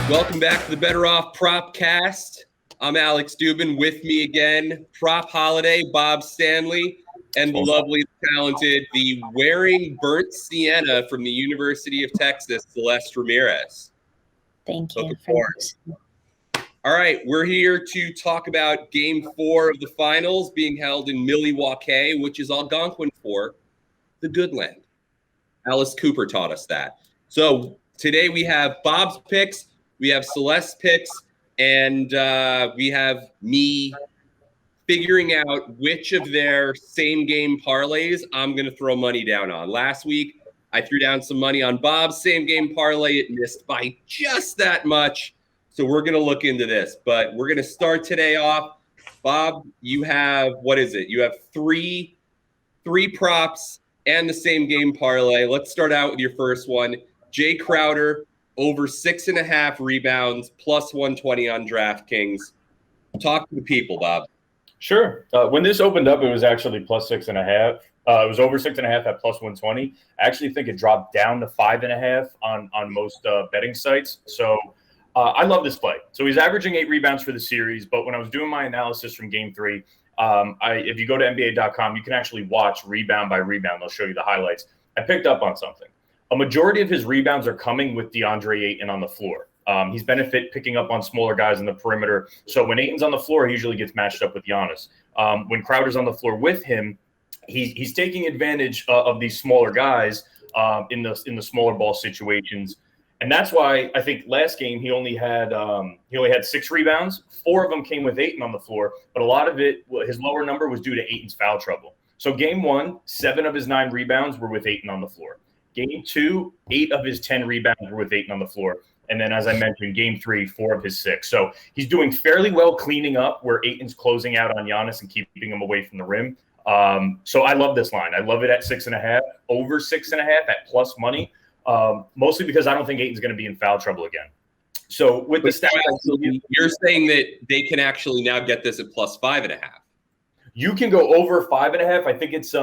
Welcome back to the BettorOff Propcast. I'm Alex Dubin. With me again, Prop Holiday, Bob Stanley, and the lovely, talented, the wearing burnt sienna from the University of Texas, Celeste Ramirez. Thank you. All right, we're here to talk about Game 4 of the finals being held in Milwaukee, which is Algonquin for the good land. Alice Cooper taught us that. So today we have Bob's picks, we have Celeste's picks, and we have me figuring out which of their same game parlays I'm going to throw money down on. Last week, I threw down some money on Bob's same game parlay. It missed by just that much. So we're going to look into this, but we're going to start today off. Bob, you have, what is it? You have three props and the same game parlay. Let's start out with your first one. Jae Crowder, over 6.5 rebounds, plus 120 on DraftKings. Talk to the people, Bob. Sure. When this opened up, it was actually plus 6.5. It was over 6.5 at plus 120. I actually think it dropped down to 5.5 on most betting sites. So I love this play. So he's averaging 8 rebounds for the series, but when I was doing my analysis from Game 3, if you go to NBA.com, you can actually watch rebound by rebound. They'll show you the highlights. I picked up on something. A majority of his rebounds are coming with DeAndre Ayton on the floor. He's picking up on smaller guys in the perimeter. So when Ayton's on the floor, he usually gets matched up with Giannis. When Crowder's on the floor with him, he's taking advantage of these smaller guys in the smaller ball situations. And that's why I think last game he only had 6 rebounds. 4 of them came with Ayton on the floor, but a lot of it, his lower number was due to Ayton's foul trouble. So game 1, 7 of his 9 rebounds were with Ayton on the floor. Game 2, 8 of his 10 rebounds were with Ayton on the floor. And then, as I mentioned, game 3, 4 of his 6. So he's doing fairly well cleaning up where Ayton's closing out on Giannis and keeping him away from the rim. So I love this line. I love it at 6.5, over 6.5 at plus money. Mostly because I don't think Ayton's going to be in foul trouble again. So with the stats, you're saying that they can actually now get this at plus 5.5. You can go over 5.5. I think it's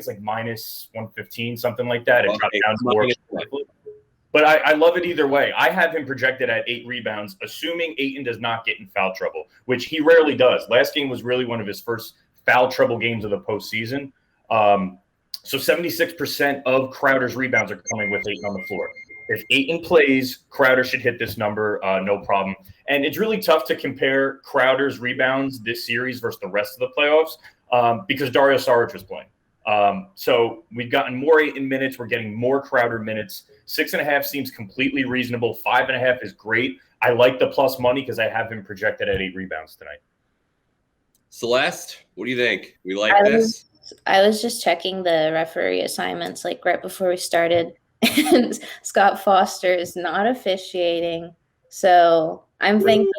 like minus 115, something like that. It dropped down to more. But I love it either way. I have him projected at 8 rebounds, assuming Ayton does not get in foul trouble, which he rarely does. Last game was really one of his first foul trouble games of the postseason. So 76% of Crowder's rebounds are coming with Ayton on the floor. If Ayton plays, Crowder should hit this number, no problem. And it's really tough to compare Crowder's rebounds this series versus the rest of the playoffs because Dario Saric was playing. So we've gotten more Ayton minutes. We're getting more Crowder minutes. 6.5 seems completely reasonable. 5.5 is great. I like the plus money because I have him projected at 8 rebounds tonight. Celeste, what do you think? We like this? I was just checking the referee assignments like right before we started, and Scott Foster is not officiating. So I'm thinking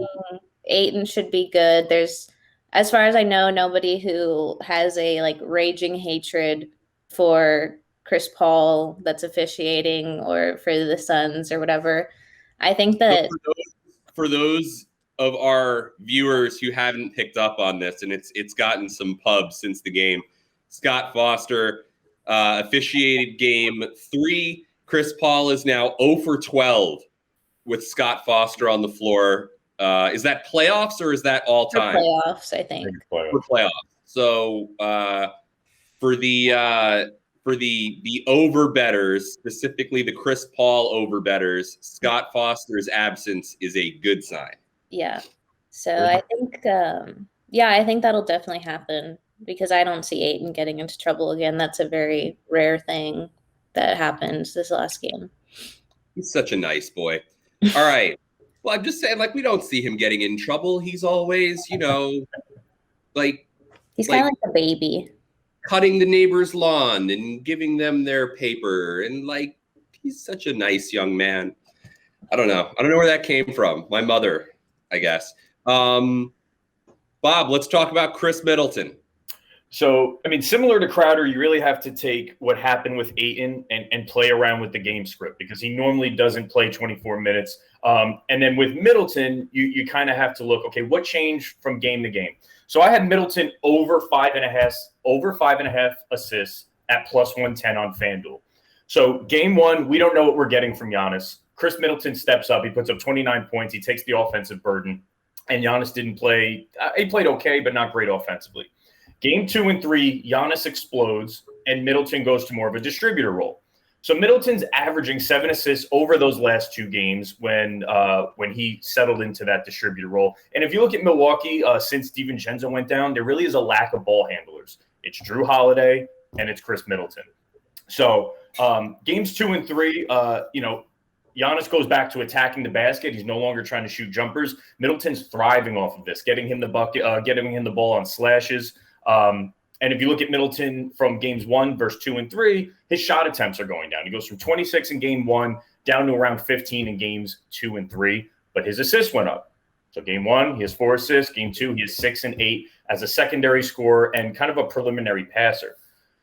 Ayton should be good. There's, as far as I know, nobody who has a like raging hatred for Chris Paul that's officiating or for the Suns or whatever. I think that for those of our viewers who haven't picked up on this, and it's gotten some pubs since the game, Scott Foster officiated game 3. Chris Paul is now 0 for 12 with Scott Foster on the floor. Is that playoffs or is that all time? For playoffs, I think. For playoffs. So for the over bettors, specifically the Chris Paul over bettors, Scott Foster's absence is a good sign. Yeah. So I think, I think that'll definitely happen because I don't see Ayton getting into trouble again. That's a very rare thing that happened this last game. He's such a nice boy. All right. Well, I'm just saying, like, we don't see him getting in trouble. He's always, like... He's kind of like a baby. Cutting the neighbor's lawn and giving them their paper. And, like, he's such a nice young man. I don't know where that came from. My mother, I guess. Bob, let's talk about Khris Middleton. So, I mean, similar to Crowder, you really have to take what happened with Ayton and play around with the game script because he normally doesn't play 24 minutes. And then with Middleton, you kind of have to look, okay, what changed from game to game? So I had Middleton over 5.5 assists at plus 110 on FanDuel. So game 1, we don't know what we're getting from Giannis. Khris Middleton steps up. He puts up 29 points. He takes the offensive burden. And Giannis didn't play. He played okay, but not great offensively. Game 2 and 3, Giannis explodes, and Middleton goes to more of a distributor role. So Middleton's averaging 7 assists over those last 2 games when he settled into that distributor role. And if you look at Milwaukee, since DiVincenzo went down, there really is a lack of ball handlers. It's Drew Holiday and it's Khris Middleton. So games 2 and 3, Giannis goes back to attacking the basket. He's no longer trying to shoot jumpers. Middleton's thriving off of this, getting him the bucket, getting him the ball on slashes. And if you look at Middleton from games 1 versus 2 and 3, his shot attempts are going down. He goes from 26 in game 1 down to around 15 in games 2 and 3, but his assists went up. So game 1, he has 4 assists. Game 2, he has 6 and 8 as a secondary scorer and kind of a preliminary passer.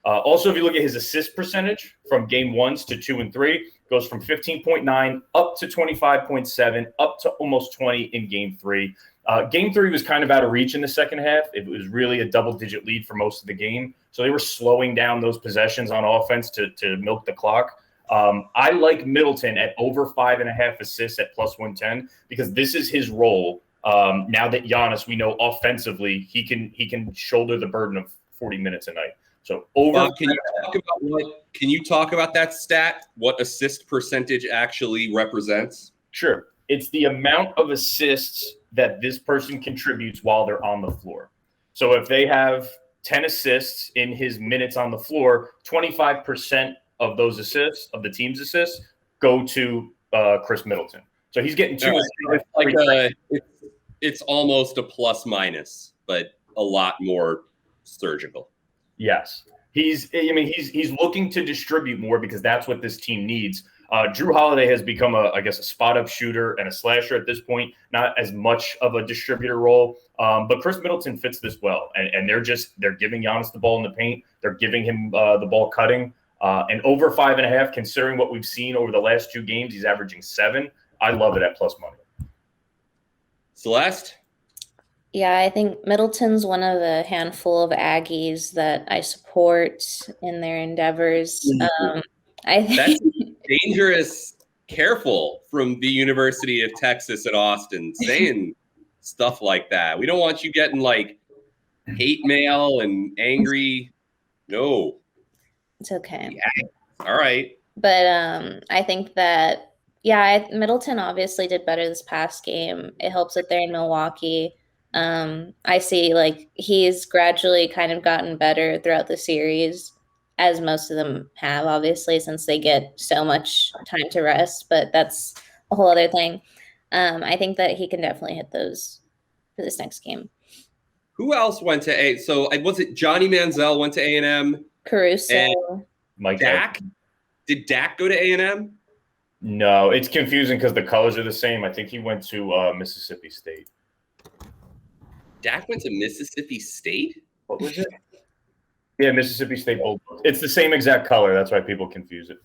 Also, if you look at his assist percentage from game 1s to 2 and 3, goes from 15.9 up to 25.7, up to almost 20 in game 3. Game 3 was kind of out of reach in the second half. It was really a double-digit lead for most of the game. So they were slowing down those possessions on offense to milk the clock. I like Middleton at over 5.5 assists at plus 110 because this is his role. Now that Giannis, we know offensively, he can shoulder the burden of 40 minutes a night. So over. Bob, can you talk about that stat? What assist percentage actually represents? Sure. It's the amount of assists that this person contributes while they're on the floor. So if they have 10 assists in his minutes on the floor, 25% of those assists, of the team's assists, go to Khris Middleton. So he's getting 2 assists. It's almost a plus minus, but a lot more surgical. Yes. He's looking to distribute more because that's what this team needs. Drew Holiday has become a spot-up shooter and a slasher at this point, not as much of a distributor role. But Khris Middleton fits this well, and they're giving Giannis the ball in the paint. They're giving him the ball cutting. And over 5.5, considering what we've seen over the last 2 games, he's averaging 7. I love it at plus money. Celeste? Yeah, I think Middleton's one of the handful of Aggies that I support in their endeavors. I think That's dangerous. Careful from the University of Texas at Austin saying stuff like that. We don't want you getting like hate mail and angry. No. It's okay. Yeah. All right. But I think that, Middleton obviously did better this past game. It helps that they're in Milwaukee. I see like he's gradually kind of gotten better throughout the series, as most of them have, obviously, since they get so much time to rest. But that's a whole other thing. I think that he can definitely hit those for this next game. Who else went to A? So was it Johnny Manziel went to A&M? Caruso. And Mike Dak? Did Dak go to A&M? No, it's confusing because the colors are the same. I think he went to Mississippi State. Dak went to Mississippi State? What was it? Yeah, Mississippi State Bulldogs. It's the same exact color. That's why people confuse it.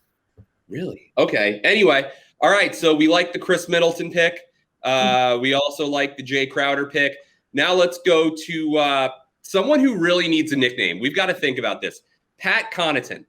Really? Okay. Anyway, all right. So we like the Khris Middleton pick. We also like the Jae Crowder pick. Now let's go to someone who really needs a nickname. We've got to think about this. Pat Connaughton.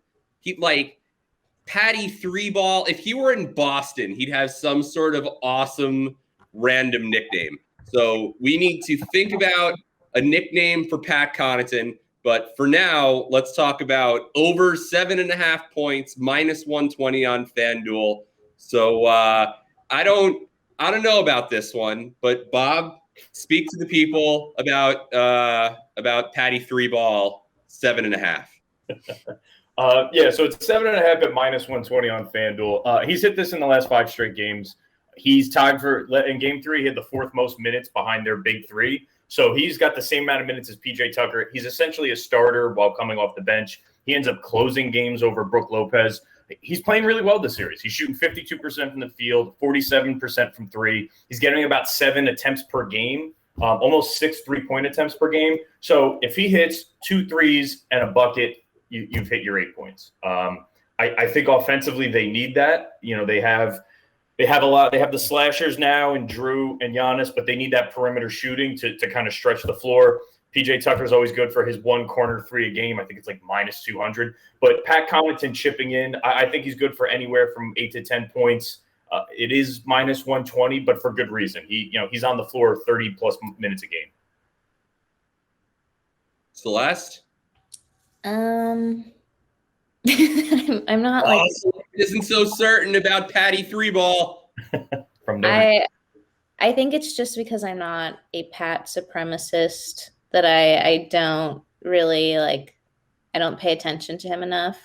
Patty 3-ball. If he were in Boston, he'd have some sort of awesome random nickname. So we need to think about a nickname for Pat Connaughton. But for now, let's talk about over 7.5 points, minus 120 on FanDuel. So I don't know about this one, but Bob, speak to the people about Patty 3-ball 7.5. So it's 7.5 at minus 120 on FanDuel. He's hit this in the last 5 straight games. He's tied for in game 3. He had the 4th most minutes behind their big 3. So he's got the same amount of minutes as PJ Tucker. He's essentially a starter while coming off the bench. He ends up closing games over Brook Lopez. He's playing really well this series. He's shooting 52% from the field, 47% from 3. He's getting about 7 attempts per game, almost 6 3-point attempts per game. So if he hits 2 threes and a bucket, you've hit your 8 points. I think offensively they need that. They have a lot. They have the slashers now and Drew and Giannis, but they need that perimeter shooting to kind of stretch the floor. PJ Tucker is always good for his 1 corner 3 a game. I think it's like minus 200. But Pat Connaughton chipping in, I think he's good for anywhere from 8 to 10 points. It is minus 120, but for good reason. He's on the floor 30 plus minutes a game. Celeste? I'm not like Isn't so certain about Patty three ball. From Notre I think it's just because I'm not a Pat supremacist that I don't really like. I don't pay attention to him enough.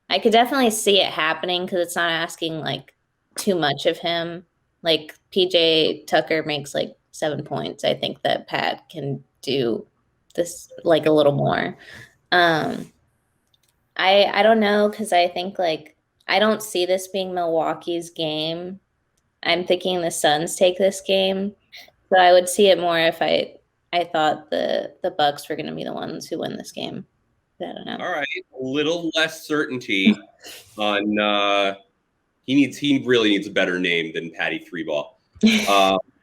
I could definitely see it happening because it's not asking like too much of him. Like PJ Tucker makes like 7 points. I think that Pat can do this like a little more. I don't know because I think like I don't see this being Milwaukee's game. I'm thinking the Suns take this game, so I would see it more if I thought the Bucks were going to be the ones who win this game. But I don't know. All right, a little less certainty on. He really needs a better name than Patty three ball.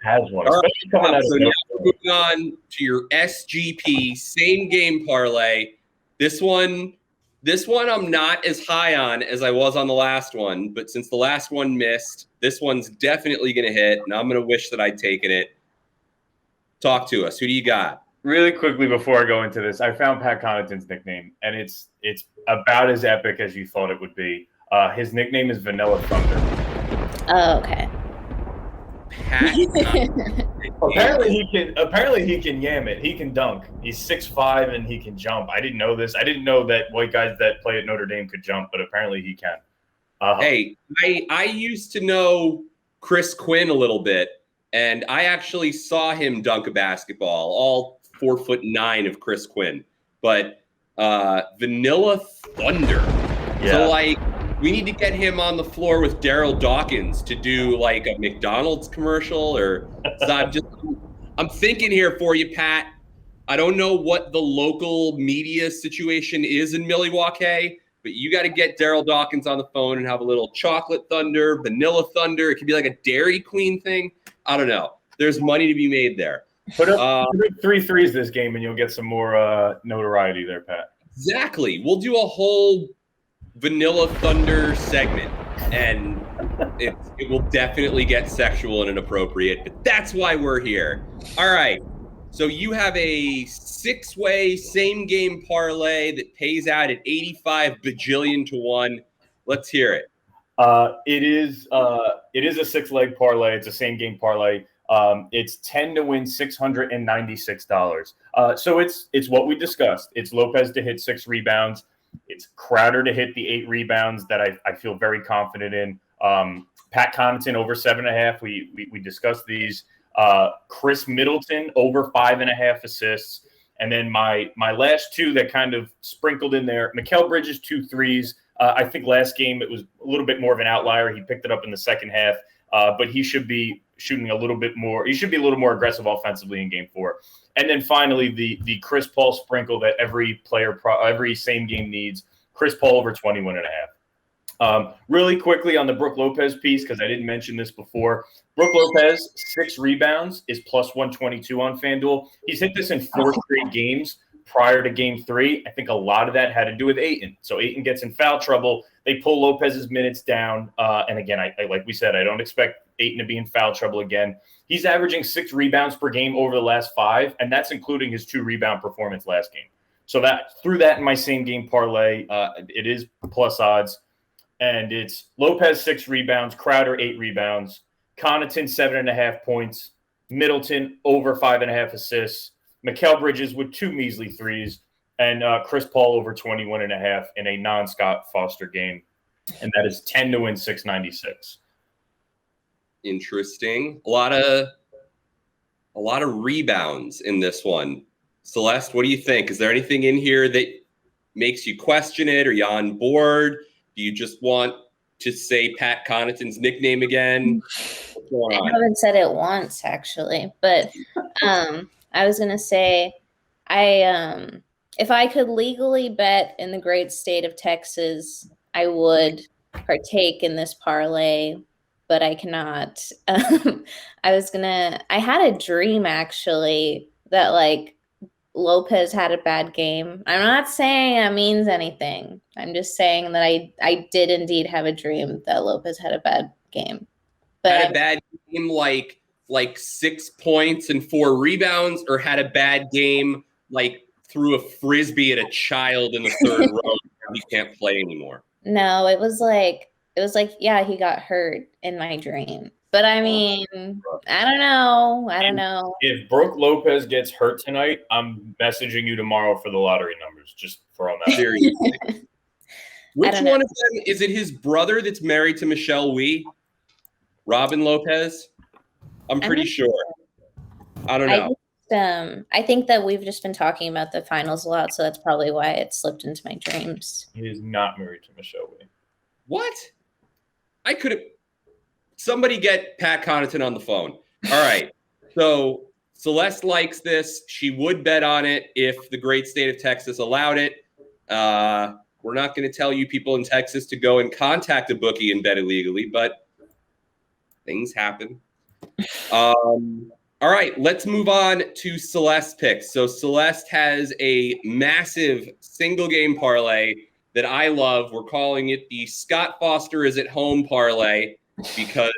has one. All Especially coming out so of now we're moving on to your SGP same game parlay. This one I'm not as high on as I was on the last one, but since the last one missed, this one's definitely going to hit, and I'm going to wish that I'd taken it. Talk to us. Who do you got? Really quickly before I go into this, I found Pat Connaughton's nickname, and it's about as epic as you thought it would be. His nickname is Vanilla Thunder. Oh, okay. Pat. Apparently he can yam it. He can dunk. He's 6'5" and he can jump. I didn't know this. I didn't know that white guys that play at Notre Dame could jump, but apparently he can. Hey, I used to know Chris Quinn a little bit, and I actually saw him dunk a basketball, all 4'9" of Chris Quinn. But Vanilla Thunder. Yeah. So like we need to get him on the floor with Daryl Dawkins to do like a McDonald's commercial, or so I'm thinking here for you, Pat. I don't know what the local media situation is in Milwaukee, but you got to get Daryl Dawkins on the phone and have a little chocolate thunder, vanilla thunder. It could be like a Dairy Queen thing. I don't know. There's money to be made there. Put up 3 threes this game and you'll get some more notoriety there, Pat. Exactly. We'll do a whole Vanilla Thunder segment, and it will definitely get sexual and inappropriate, but that's why we're here. All right. So you have a 6-way same game parlay that pays out at 85 bajillion to 1. Let's hear it. It is a 6-leg parlay. It's a same game parlay. It's 10 to win $696. So it's what we discussed. It's Lopez to hit 6 rebounds. It's Crowder to hit the 8 rebounds that I feel very confident in. Pat Connaughton over 7.5. We discussed these. Khris Middleton over 5.5 assists. And then my last 2 that kind of sprinkled in there, Mikal Bridges 2 threes. I think last game it was a little bit more of an outlier. He picked it up in the second half, but he should be shooting a little bit more. He should be a little more aggressive offensively in game 4. And then finally, the Chris Paul sprinkle that every same game needs. Chris Paul over 21.5. Really quickly on the Brook Lopez piece, because I didn't mention this before. Brook Lopez, 6 rebounds, is plus 122 on FanDuel. He's hit this in 4 straight games prior to game 3. I think a lot of that had to do with Ayton. So Ayton gets in foul trouble. They pull Lopez's minutes down. And again, I like we said, I don't expect Ayton to be in foul trouble again. He's averaging 6 rebounds per game over the last 5, and that's including his 2 rebound performance last game. So that threw that in my same game parlay. It is plus odds. And it's Lopez 6 rebounds, Crowder 8 rebounds, Connaughton 7.5 points, Middleton over 5.5 assists, Mikal Bridges with 2 measly threes, and Chris Paul over 21.5 in a non-Scott Foster game. And that is 10 to win 696. Interesting. A lot of rebounds in this one. Celeste, what do you think? Is there anything in here that makes you question it? Are you on board? Do you just want to say Pat Connaughton's nickname again? What's going on? I haven't said it once actually, but I was gonna say if I could legally bet in the great state of Texas, I would partake in this parlay, but I cannot. I had a dream actually that like Lopez had a bad game. I'm not saying that means anything. I'm just saying that I did indeed have a dream that Lopez had a bad game. But had a bad game like 6 points and 4 rebounds, or had a bad game like threw a frisbee at a child in the third row and he can't play anymore? no, it was like yeah, he got hurt in my dream. But I mean, I don't know. If Brooke Lopez gets hurt tonight, I'm messaging you tomorrow for the lottery numbers. Just throwing that. Seriously. Which don't one know. of them is it? His brother that's married to Michelle Wee, Robin Lopez. I'm pretty sure. I don't know. I think that we've just been talking about the finals a lot, so that's probably why it slipped into my dreams. He is not married to Michelle Wee. What? I could have. Somebody get Pat Connaughton on the phone. All right. So Celeste likes this. She would bet on it if the great state of Texas allowed it. We're not going to tell you people in Texas to go and contact a bookie and bet illegally, but things happen. All right, let's move on to Celeste picks. So Celeste has a massive single game parlay that I love. We're calling it the Scott Foster is at home parlay because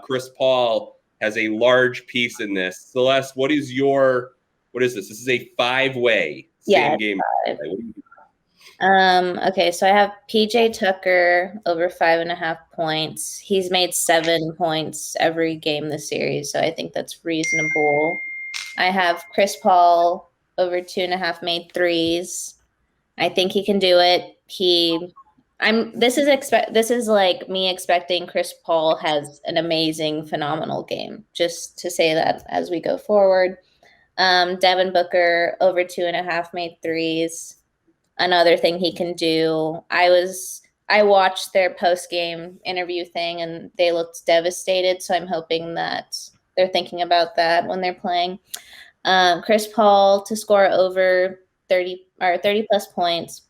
Chris Paul has a large piece in this. Celeste, what is this? This is a 5-way same game parlay. What do you do? Okay, so I have PJ Tucker over 5.5 points. He's made 7 points every game this series, so I think that's reasonable. I have Chris Paul over 2.5 made threes. I think he can do it. This is like me expecting Chris Paul has an amazing, phenomenal game. Just to say that as we go forward. Devin Booker over 2.5 made threes. Another thing he can do. I watched their post-game interview thing and they looked devastated, so I'm hoping that they're thinking about that when they're playing. Chris Paul to score over 30 plus points.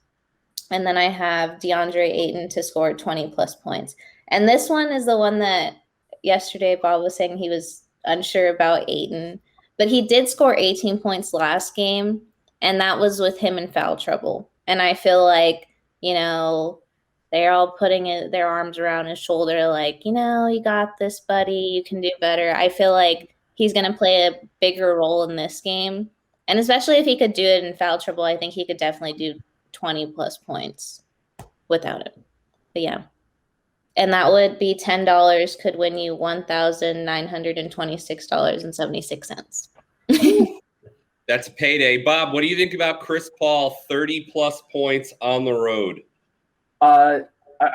And then I have DeAndre Ayton to score 20 plus points. And this one is the one that yesterday Bob was saying he was unsure about Ayton, but he did score 18 points last game, and that was with him in foul trouble. And I feel like, they're all putting their arms around his shoulder like, you got this, buddy. You can do better. I feel like he's going to play a bigger role in this game. And especially if he could do it in foul trouble, I think he could definitely do 20 plus points without it. But yeah. And that would be $10 could win you $1,926.76. That's a payday. Bob, what do you think about Chris Paul, 30 plus points on the road? I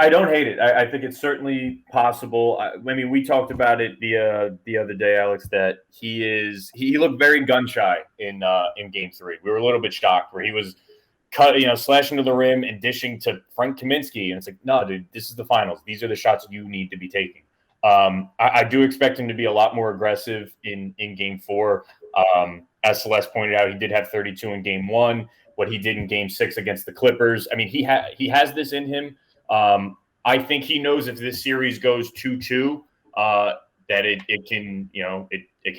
don't hate it. I think it's certainly possible. I mean, we talked about it the other day, Alex, that he looked very gun shy in Game 3. We were a little bit shocked where he was slashing to the rim and dishing to Frank Kaminsky, and it's like, no, dude, this is the finals. These are the shots you need to be taking. I do expect him to be a lot more aggressive in Game 4. As Celeste pointed out, he did have 32 in Game 1. What he did in Game 6 against the Clippers, I mean, he has this in him. I think he knows if this series goes 2-2, that it can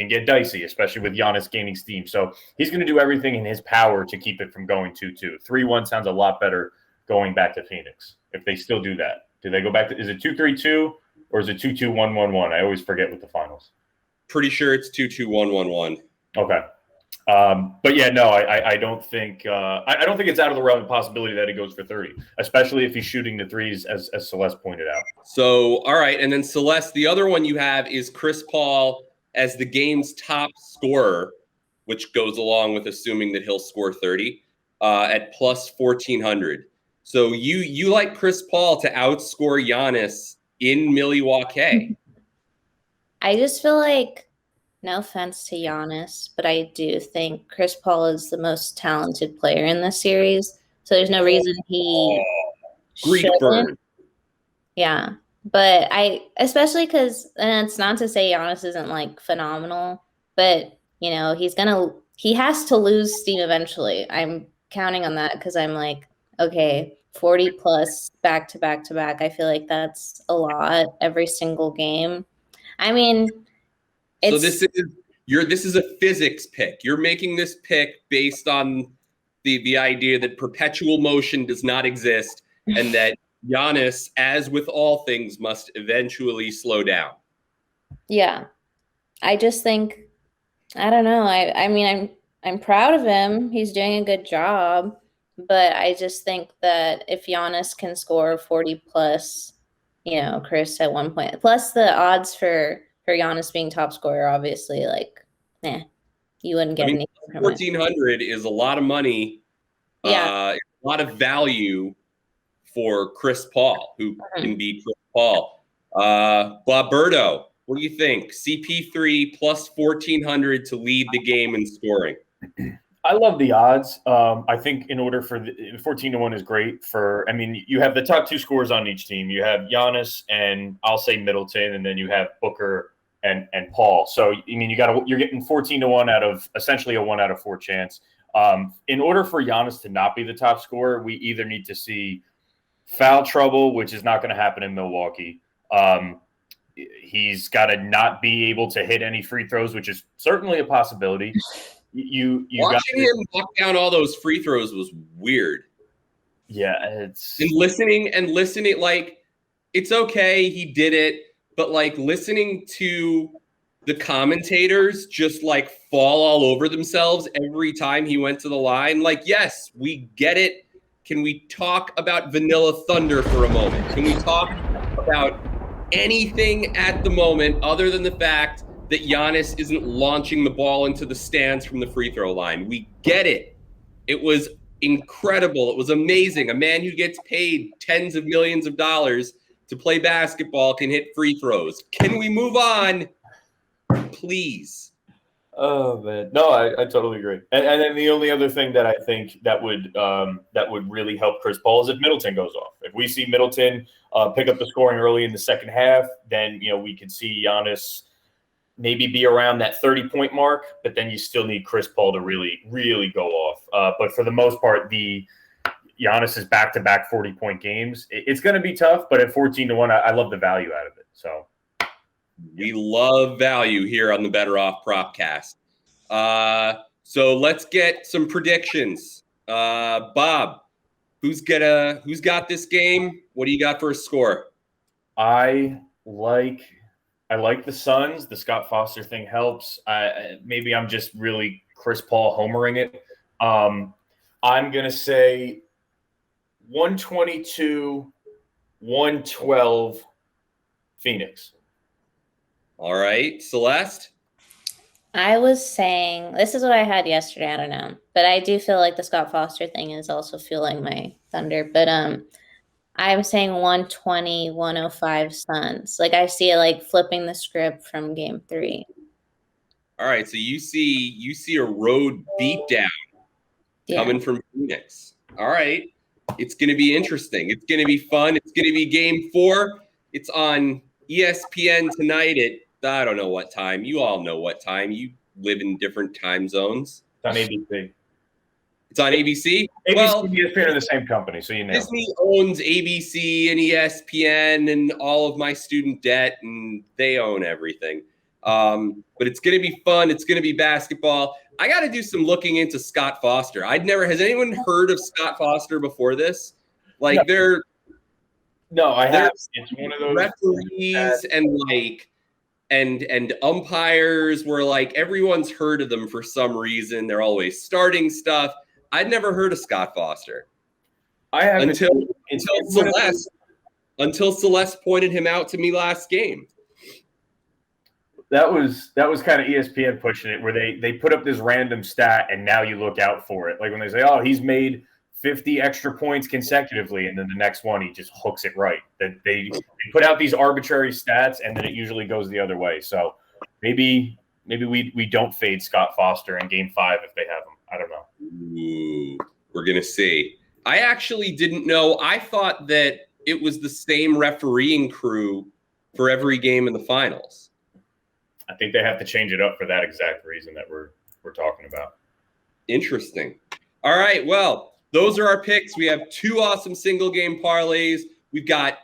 get dicey, especially with Giannis gaining steam. So he's going to do everything in his power to keep it from going 2-2. 3-1 sounds a lot better going back to Phoenix if they still do that. Do they go back to? Is it 2-3-2 or is it 2-2-1-1-1? I always forget with the finals. Pretty sure it's 2-2-1-1-1. Okay. But yeah, no, I don't think I don't think it's out of the realm of possibility that he goes for 30, especially if he's shooting the threes, as Celeste pointed out. So, all right, and then Celeste, the other one you have is Chris Paul as the game's top scorer, which goes along with assuming that he'll score 30 at plus 1,400. So you like Chris Paul to outscore Giannis in Milwaukee? I just feel like, no offense to Giannis, but I do think Chris Paul is the most talented player in this series. So there's no reason he Greek shouldn't. burn. Yeah. But especially because, and it's not to say Giannis isn't like phenomenal, but he has to lose steam eventually. I'm counting on that because I'm like, okay, 40 plus back to back to back. I feel like that's a lot every single game. I mean, so this is a physics pick. You're making this pick based on the idea that perpetual motion does not exist and that Giannis, as with all things, must eventually slow down. Yeah. I just think, I don't know. I mean, I'm proud of him. He's doing a good job, but I just think that if Giannis can score 40 plus, Khris at one point, plus the odds for Giannis being top scorer, obviously, like, you wouldn't I get mean, anything from it. 1,400 is a lot of money, Yeah. a lot of value for Chris Paul, who can be Chris Paul. Boberto, what do you think? CP3 plus 1,400 to lead the game in scoring. I love the odds. I think in order for 14-1 is great for. I mean, you have the top two scorers on each team. You have Giannis and I'll say Middleton, and then you have Booker and Paul. So I mean, you're getting 14-1 out of essentially a 1 out of 4 chance. In order for Giannis to not be the top scorer, we either need to see foul trouble, which is not going to happen in Milwaukee. He's got to not be able to hit any free throws, which is certainly a possibility. You Watching him knock down all those free throws was weird. Yeah, it's and listening, like, it's okay, he did it, but like listening to the commentators just like fall all over themselves every time he went to the line. Like, yes, we get it. Can we talk about Vanilla Thunder for a moment? Can we talk about anything at the moment other than the fact that Giannis isn't launching the ball into the stands from the free throw line? We get it. It was incredible. It was amazing. A man who gets paid tens of millions of dollars to play basketball can hit free throws. Can we move on, please? Oh man, no, I totally agree. And then the only other thing that I think that would really help Chris Paul is if Middleton goes off. If we see Middleton pick up the scoring early in the second half, then we could see Giannis maybe be around that 30-point mark. But then you still need Chris Paul to really, really go off. But for the most part, the Giannis's back-to-back 40-point games, it's going to be tough. But at 14-1, I love the value out of it. So. We love value here on the BettorOff Propcast. So let's get some predictions. Bob, who's got this game? What do you got for a score? I like the Suns. The Scott Foster thing helps. Maybe I'm just really Chris Paul homering it. I'm gonna say 122-112 Phoenix. All right, Celeste? I was saying, this is what I had yesterday, I don't know. But I do feel like the Scott Foster thing is also fueling my thunder. But I'm saying 120-105 Suns. Like, I see it like flipping the script from game 3. All right, so you see a road beatdown coming from Phoenix. All right. It's going to be interesting. It's going to be fun. It's going to be game 4. It's on ESPN tonight at, I don't know what time. You all know what time. You live in different time zones. It's on ABC. It's on ABC? ABC and ESPN are the same company, so you know. Disney owns ABC and ESPN and all of my student debt, and they own everything. But it's going to be fun. It's going to be basketball. I got to do some looking into Scott Foster. Has anyone heard of Scott Foster before this? Like, No, I have. It's one of those referees and umpires where like everyone's heard of them for some reason. They're always starting stuff. I'd never heard of Scott Foster. I haven't until Celeste pointed him out to me last game. That was kind of ESPN pushing it, where they put up this random stat and now you look out for it. Like when they say, "Oh, he's made 50 extra points consecutively," and then the next one he just hooks it right. That they put out these arbitrary stats and then it usually goes the other way. So maybe we don't fade Scott Foster in game 5 if they have him. I don't know. Ooh, we're gonna see. I actually didn't know. I thought that it was the same refereeing crew for every game in the finals. I think they have to change it up for that exact reason that we're talking about. Interesting. All right. Well, those are our picks. We have 2 awesome single game parlays. We've got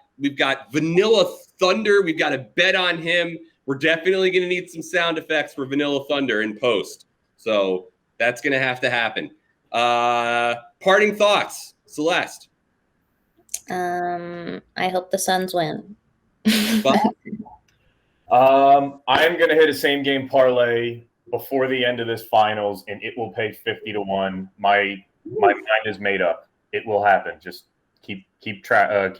Vanilla Thunder. We've got to bet on him. We're definitely going to need some sound effects for Vanilla Thunder in post. So that's going to have to happen. Parting thoughts, Celeste. I hope the Suns win. I'm going to hit a same game parlay before the end of this finals, and it will pay 50-1. My mind is made up. It will happen. Just keep following,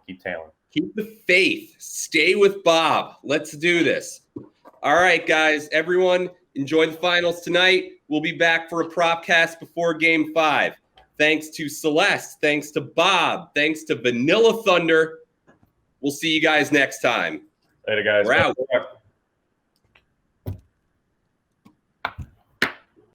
keep tailing. Keep the faith. Stay with Bob. Let's do this. All right, guys. Everyone, enjoy the finals tonight. We'll be back for a propcast before Game 5. Thanks to Celeste. Thanks to Bob. Thanks to Vanilla Thunder. We'll see you guys next time. Later, guys. We're out.